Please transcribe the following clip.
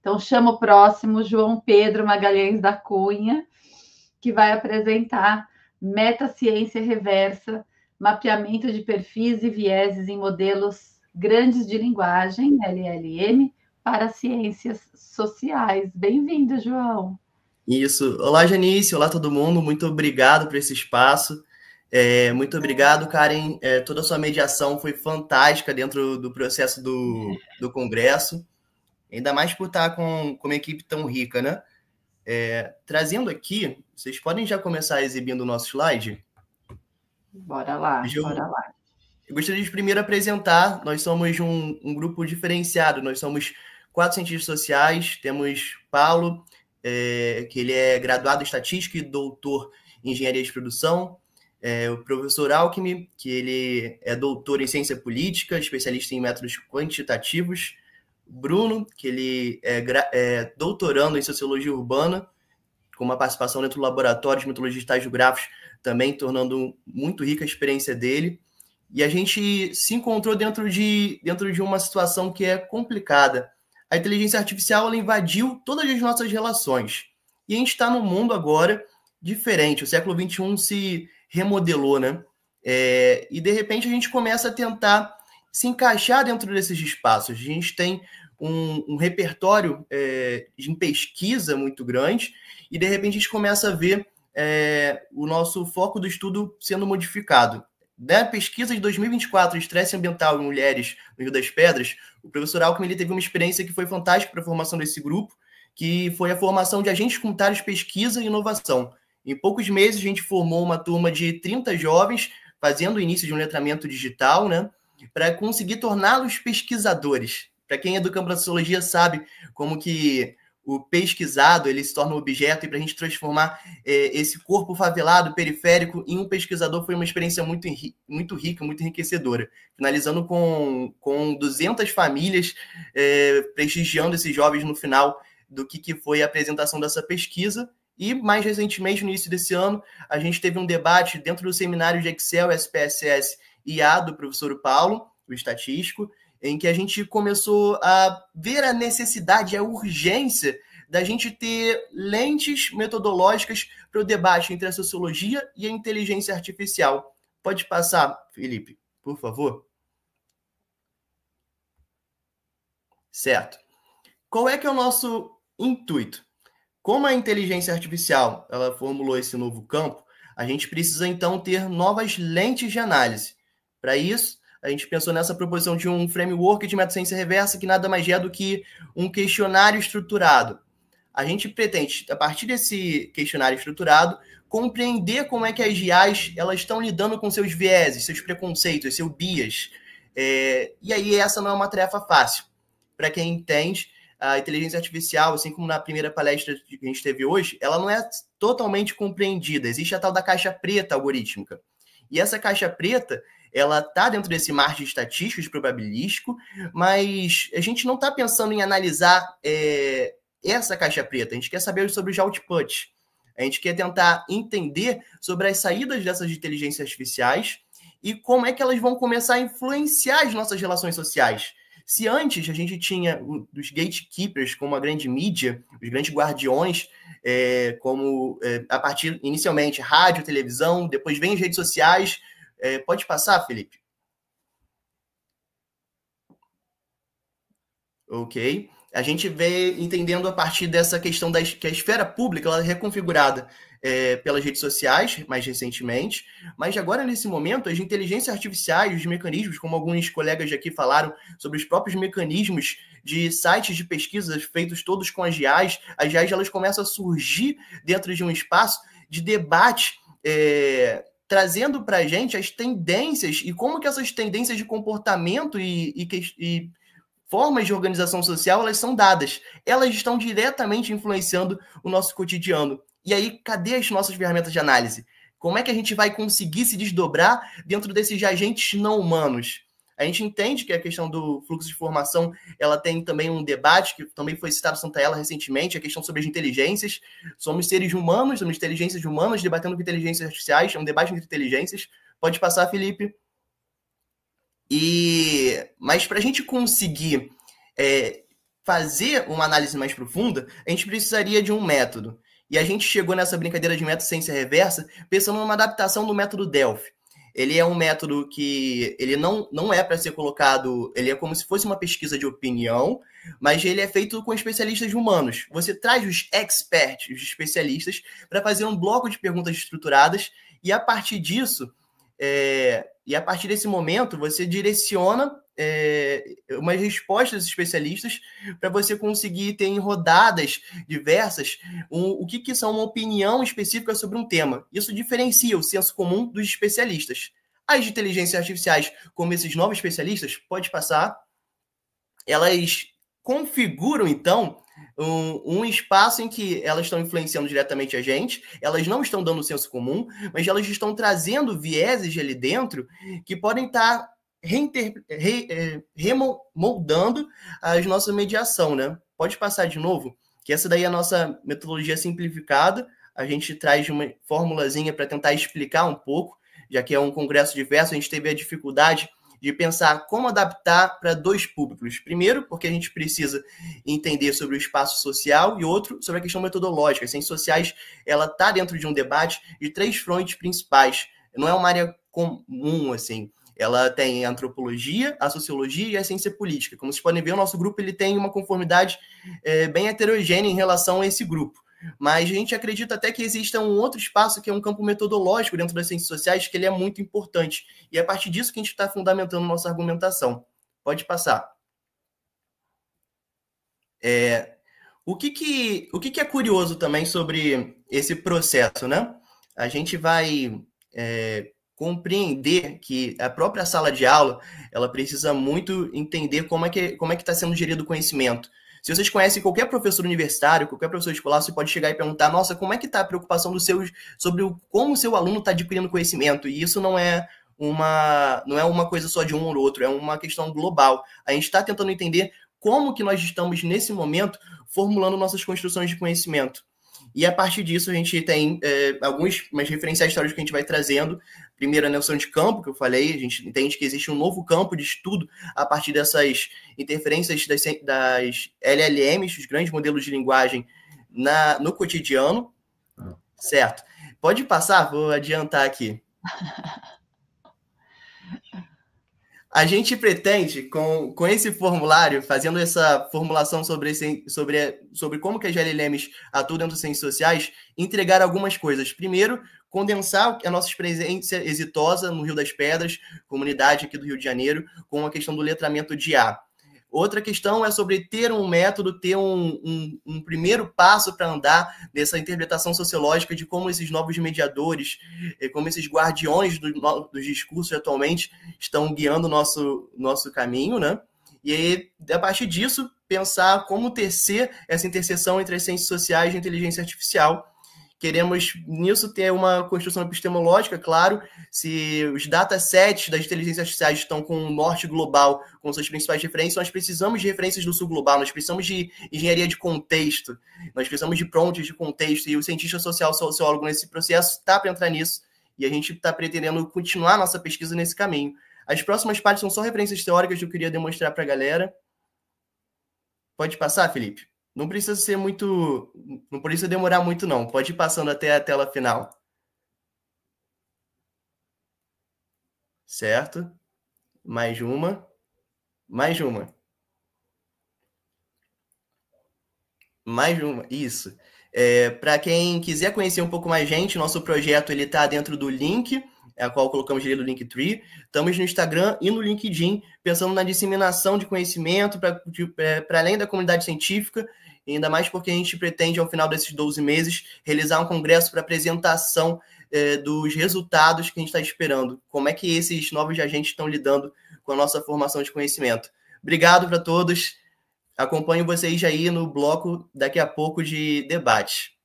Então, chamo o próximo, João Pedro Magalhães da Cunha, que vai apresentar Metaciência Reversa, mapeamento de perfis e vieses em modelos grandes de linguagem, LLM, para ciências sociais. Bem-vindo, João. Isso. Olá, Janice. Olá, todo mundo. Muito obrigado por esse espaço. Muito obrigado, Karen. Toda a sua mediação foi fantástica dentro do processo do Congresso. Ainda mais por estar com uma equipe tão rica, né? Trazendo aqui, vocês podem já começar exibindo o nosso slide? Bora lá, bora lá. Eu gostaria de primeiro apresentar, nós somos um grupo diferenciado, nós somos 4 cientistas sociais, temos Paulo, que ele é graduado em Estatística e doutor em Engenharia de Produção, o professor Alckmin, que ele é doutor em Ciência Política, especialista em métodos quantitativos, Bruno, que ele é doutorando em Sociologia Urbana, com uma participação dentro do laboratório de metodologia de estágios gráficos, também tornando muito rica a experiência dele. E a gente se encontrou dentro de uma situação que é complicada. A inteligência artificial ela invadiu todas as nossas relações. E a gente está num mundo agora diferente. O século XXI se remodelou, né? E, de repente, a gente começa a tentar se encaixar dentro desses espaços. A gente tem um repertório em pesquisa muito grande e, de repente, a gente começa a ver o nosso foco do estudo sendo modificado. Na pesquisa de 2024, Estresse Ambiental em Mulheres no Rio das Pedras, o professor Alckmin ele teve uma experiência que foi fantástica para a formação desse grupo, que foi a formação de agentes comunitários de pesquisa e inovação. Em poucos meses, a gente formou uma turma de 30 jovens, fazendo o início de um letramento digital, né, para conseguir torná-los pesquisadores. Para quem é do campo da sociologia sabe como que o pesquisado ele se torna um objeto, e para a gente transformar esse corpo favelado, periférico, em um pesquisador foi uma experiência muito rica, muito enriquecedora. Finalizando com 200 famílias prestigiando esses jovens no final do que foi a apresentação dessa pesquisa. E, mais recentemente, no início desse ano, a gente teve um debate dentro do seminário de Excel, SPSS e IA do professor Paulo, o estatístico, em que a gente começou a ver a necessidade, a urgência da gente ter lentes metodológicas para o debate entre a sociologia e a inteligência artificial. Pode passar, Felipe, por favor? Certo. Qual é que é o nosso intuito? Como a inteligência artificial ela formulou esse novo campo, a gente precisa, então, ter novas lentes de análise. Para isso, a gente pensou nessa proposição de um framework de metodociência reversa que nada mais é do que um questionário estruturado. A gente pretende, a partir desse questionário estruturado, compreender como é que as IAs elas estão lidando com seus vieses, seus preconceitos, seu bias. E aí essa não é uma tarefa fácil. Para quem entende, a inteligência artificial, assim como na primeira palestra que a gente teve hoje, ela não é totalmente compreendida. Existe a tal da caixa preta algorítmica. E essa caixa preta, ela está dentro desse mar de estatístico, de probabilístico, mas a gente não está pensando em analisar essa caixa preta. A gente quer saber sobre os outputs. A gente quer tentar entender sobre as saídas dessas inteligências artificiais e como é que elas vão começar a influenciar as nossas relações sociais. Se antes a gente tinha os gatekeepers como a grande mídia, os grandes guardiões, a partir, inicialmente, rádio, televisão, depois vem as redes sociais. Pode passar, Felipe? Ok. A gente vê entendendo a partir dessa questão que a esfera pública ela é reconfigurada pelas redes sociais, mais recentemente, mas agora, nesse momento, as inteligências artificiais, os mecanismos, como alguns colegas aqui falaram, sobre os próprios mecanismos de sites de pesquisa feitos todos com as IAs elas começam a surgir dentro de um espaço de debate, trazendo para a gente as tendências e como que essas tendências de comportamento e formas de organização social, elas são dadas. Elas estão diretamente influenciando o nosso cotidiano. E aí, cadê as nossas ferramentas de análise? Como é que a gente vai conseguir se desdobrar dentro desses agentes não humanos? A gente entende que a questão do fluxo de informação, ela tem também um debate, que também foi citado Santa Ela recentemente, a questão sobre as inteligências. Somos seres humanos, somos inteligências humanas, debatendo com inteligências artificiais, é um debate entre inteligências. Pode passar, Felipe. Mas para a gente conseguir fazer uma análise mais profunda, a gente precisaria de um método. E a gente chegou nessa brincadeira de método ciência reversa pensando numa adaptação do método Delphi. Ele é um método que ele não é para ser colocado, ele é como se fosse uma pesquisa de opinião, mas ele é feito com especialistas humanos. Você traz os experts, os especialistas, para fazer um bloco de perguntas estruturadas, e a partir disso, a partir desse momento, você direciona umas respostas especialistas para você conseguir ter em rodadas diversas o que são uma opinião específica sobre um tema. Isso diferencia o senso comum dos especialistas. As inteligências artificiais, como esses novos especialistas, pode passar, elas configuram, então, um espaço em que elas estão influenciando diretamente a gente, elas não estão dando o senso comum, mas elas estão trazendo vieses ali dentro que podem estar remoldando a nossa mediação, né? Pode passar de novo, que essa daí é a nossa metodologia simplificada, a gente traz uma formulazinha para tentar explicar um pouco, já que é um congresso diverso, a gente teve a dificuldade de pensar como adaptar para dois públicos. Primeiro, porque a gente precisa entender sobre o espaço social, e outro, sobre a questão metodológica. As ciências sociais, ela está dentro de um debate de 3 frontes principais. Não é uma área comum, assim. Ela tem a antropologia, a sociologia e a ciência política. Como vocês podem ver, o nosso grupo ele tem uma conformidade bem heterogênea em relação a esse grupo. Mas a gente acredita até que exista um outro espaço, que é um campo metodológico dentro das ciências sociais, que ele é muito importante. E é a partir disso que a gente está fundamentando nossa argumentação. Pode passar. O que é curioso também sobre esse processo, né? A gente vai compreender que a própria sala de aula, ela precisa muito entender como é que está sendo gerido o conhecimento. Se vocês conhecem qualquer professor universitário, qualquer professor escolar, você pode chegar e perguntar, nossa, como é que está a preocupação sobre como o seu aluno está adquirindo conhecimento? E isso não é uma coisa só de um ou outro, é uma questão global. A gente está tentando entender como que nós estamos, nesse momento, formulando nossas construções de conhecimento. E a partir disso a gente tem alguns referenciais históricos que a gente vai trazendo. Primeiro, a noção de campo, que eu falei, a gente entende que existe um novo campo de estudo a partir dessas interferências das LLMs, os grandes modelos de linguagem, no cotidiano. Certo. Pode passar? Vou adiantar aqui. A gente pretende, com esse formulário, fazendo essa formulação sobre como que as LLMs atuam dentro das ciências sociais, entregar algumas coisas. Primeiro, condensar a nossa experiência exitosa no Rio das Pedras, comunidade aqui do Rio de Janeiro, com a questão do letramento de IA. Outra questão é sobre ter um método, ter um primeiro passo para andar nessa interpretação sociológica de como esses novos mediadores, como esses guardiões dos discursos atualmente estão guiando o nosso caminho, né? E aí, a partir disso, pensar como tecer essa interseção entre as ciências sociais e a inteligência artificial. Queremos, nisso, ter uma construção epistemológica, claro, se os datasets das inteligências artificiais estão com o norte global, com suas principais referências, nós precisamos de referências do sul global, nós precisamos de engenharia de contexto, nós precisamos de prompts de contexto, e o cientista social, sociólogo, nesse processo, está para entrar nisso, e a gente está pretendendo continuar nossa pesquisa nesse caminho. As próximas partes são só referências teóricas que eu queria demonstrar para a galera. Pode passar, Felipe? Não precisa ser muito... Não precisa demorar muito, não. Pode ir passando até a tela final. Certo? Mais uma. Mais uma. Mais uma. Isso. Para quem quiser conhecer um pouco mais gente, nosso projeto está dentro do link, a qual colocamos ali no Linktree. Estamos no Instagram e no LinkedIn, pensando na disseminação de conhecimento para além da comunidade científica, e ainda mais porque a gente pretende, ao final desses 12 meses, realizar um congresso para apresentação dos resultados que a gente está esperando. Como é que esses novos agentes estão lidando com a nossa formação de conhecimento. Obrigado para todos. Acompanho vocês aí no bloco daqui a pouco de debate.